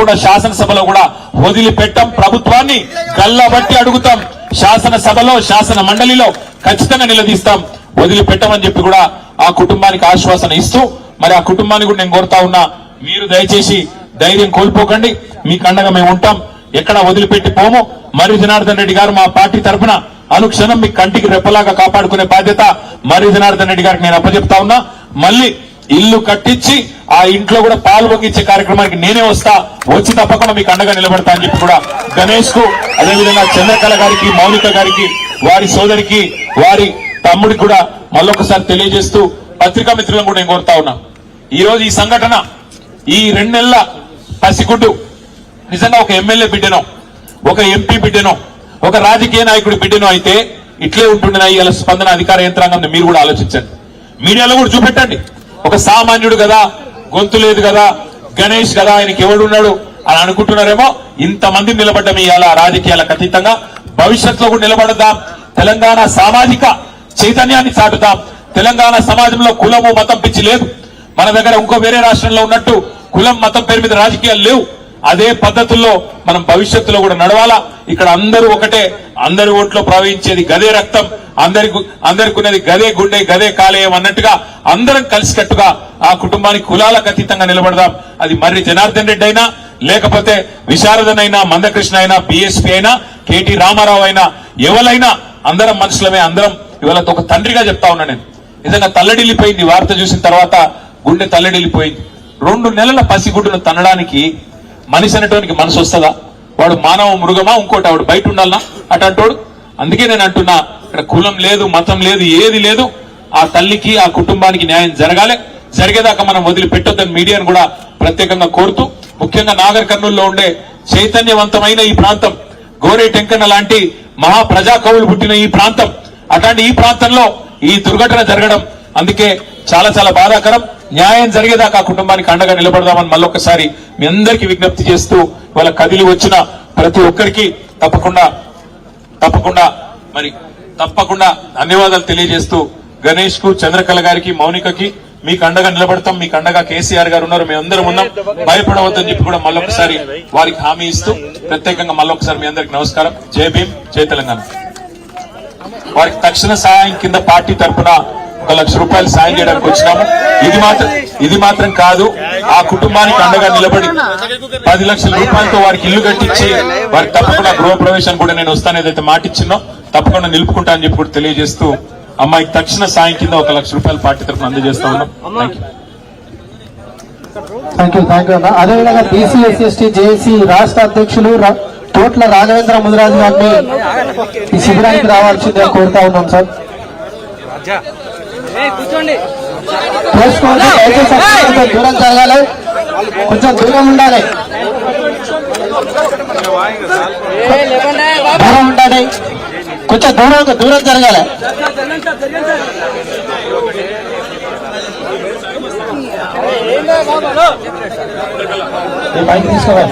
తప్పకుండా శాసనసభలో కూడా వదిలిపెట్టాం. ప్రభుత్వాన్ని గల్లబట్టి అడుగుతాం. శాసనసభలో శాసన మండలిలో ఖచ్చితంగా నిలదీస్తాం. వదిలిపెట్టమని చెప్పి కూడా ఆ కుటుంబానికి ఆశ్వాసన ఇస్తూ మరి ఆ కుటుంబాన్ని కూడా నేను కోరుతా ఉన్నా, మీరు దయచేసి ధైర్యం కోల్పోకండి. మీకు అండగా మేము ఉంటాం. ఎక్కడ వదిలిపెట్టి పోము. మర్రి జనార్దన్ రెడ్డి గారు మా పార్టీ తరఫున అనుక్షణం మీ కంటికి రెప్పలాగా కాపాడుకునే బాధ్యత మర్రి జనార్దన్ రెడ్డి గారికి నేను అప్పచెప్తా ఉన్నా. మళ్ళీ ఇల్లు కట్టించి ఆ ఇంట్లో కూడా పాలు పొంగించే కార్యక్రమానికి నేనే వస్తా. వచ్చి తప్పకుండా మీకు అండగా నిలబడతా అని చెప్పి కూడా గణేష్ కు, అదేవిధంగా చంద్రకళ గారికి, మౌనిక గారికి, వారి సోదరికి, వారి తమ్ముడికి కూడా మళ్ళొకసారి తెలియజేస్తూ పత్రికా మిత్రులను కూడా నేను కోరుతా ఉన్నా. ఈ రోజు ఈ సంఘటన ఈ 2 నెలల పసిగుడ్డు నిజంగా ఒక ఎమ్మెల్యే బిడ్డనో, ఒక ఎంపీ బిడ్డనో, ఒక రాజకీయ నాయకుడి బిడ్డనో అయితే ఇట్లే ఉంటుండే ఇవాళ స్పందన అధికార యంత్రాంగం మీరు కూడా ఆలోచించండి. మీడియాలో కూడా చూపెట్టండి. ఒక సామాన్యుడు కదా, గొంతు లేదు కదా, గణేష్ కదా, ఆయనకి ఎవడున్నాడు అని అనుకుంటున్నారేమో. ఇంతమంది నిలబడ్డం ఇవాళ రాజకీయాలకు అతీతంగా భవిష్యత్తులో కూడా నిలబడదాం. తెలంగాణ సామాజిక చైతన్యాన్ని చాటుదాం. తెలంగాణ సమాజంలో కులము మతం పిచ్చి లేదు. మన దగ్గర ఇంకో వేరే రాష్ట్రంలో ఉన్నట్టు కులం మతం పేరు మీద రాజకీయాలు లేవు. అదే పద్ధతుల్లో మనం భవిష్యత్తులో కూడా నడవాలా. ఇక్కడ అందరూ ఒకటే, అందరి ఓట్లో ప్రవహించేది గదే రక్తం, అందరికి ఉన్నది గదే గుండె, గదే కాలేయం అన్నట్టుగా అందరం కలిసికట్టుగా ఆ కుటుంబానికి కులాలకు అతీతంగా నిలబడదాం. అది మర్రి జనార్దన్ రెడ్డి అయినా, లేకపోతే విశారదన్ అయినా, మందకృష్ణ అయినా, బీఎస్పీ అయినా, కేటీ రామారావు అయినా, ఎవరైనా అందరం మనుషులమే. అందరం ఇవాళ ఒక తండ్రిగా చెప్తా ఉన్నా నేను. నిజంగా తల్లడిల్లిపోయింది వార్త చూసిన తర్వాత, గుండె తల్లడిల్లిపోయింది. 2 నెలల పసిగుడ్డును తనడానికి మనిషి అనేటానికి మనసు వస్తుందా? వాడు మానవ మృగమా? ఇంకోటి వాడు బయట ఉండాలనా అటంటోడు? అందుకే నేను అంటున్నా, ఇక్కడ కులం లేదు, మతం లేదు, ఏది లేదు. ఆ తల్లికి, ఆ కుటుంబానికి న్యాయం జరగాలి. జరిగేదాకా మనం వదిలిపెట్టొద్దని మీడియాను కూడా ప్రత్యేకంగా కోరుతూ, ముఖ్యంగా నాగర్ కర్నూలులో ఉండే చైతన్యవంతమైన ఈ ప్రాంతం, గోరే టెంకన్న లాంటి మహా ప్రజా కవులు పుట్టిన ఈ ప్రాంతం, అట్లాంటి ఈ ప్రాంతంలో ఈ దుర్ఘటన జరగడం అందుకే చాలా చాలా బాధాకరం. న్యాయం జరిగేదాకా ఆ కుటుంబానికి అండగా నిలబడదామని మళ్ళొకసారి మీ అందరికీ విజ్ఞప్తి చేస్తూ, వాళ్ళ కదిలి వచ్చిన ప్రతి ఒక్కరికి తప్పకుండా ధన్యవాదాలు తెలియజేస్తూ, గణేష్ కు, చంద్రకళ గారికి, మౌనికకి మీకు అండగా నిలబడతాం. మీకు అండగా కేసీఆర్ గారు ఉన్నారు, మేమందరం ఉన్నాం, భయపడవద్దని చెప్పి కూడా మళ్ళొకసారి వారికి హామీ ఇస్తూ, ప్రత్యేకంగా మళ్ళొకసారి మీ అందరికి నమస్కారం. జై భీమ్, జై తెలంగాణ. వారికి తక్షణ సహాయం కింద పార్టీ తరఫున 1 లక్ష రూపాయలు సాయం చేయడానికి వచ్చినాము. ఇది మాత్రం కాదు, ఆ కుటుంబానికి అండగా నిలబడి 10 లక్షల రూపాయలతో వారికి ఇల్లు కట్టించి వారికి తప్పకుండా గృహప్రవేశానికి కూడా నేను వస్తాను, ఏదైతే మాట ఇచ్చినో తప్పకుండా నిలుపుకుంటా అని చెప్పి కూడా తెలియజేస్తూ, అమ్మాయికి తక్షణ సాయం కింద 1 లక్ష రూపాయలు పార్టీ తరఫున అందజేస్తా ఉన్నాం. థ్యాంక్ యూ అన్న. అదేవిధంగా బీసీ ఎస్సీ ఎస్టీ జేఏసీ రాష్ట్ర అధ్యక్షులు తోట్ల రాఘవేంద్ర ముదిరాజు గారిని ఈ శిబిరానికి రావాల్సిందే కోరుతా ఉన్నాం సార్. దూరం జరగాలి, కొంచెం దూరం ఉండాలి, కొంచెం దూరం జరగాలి. బయట తీసుకోవాలి.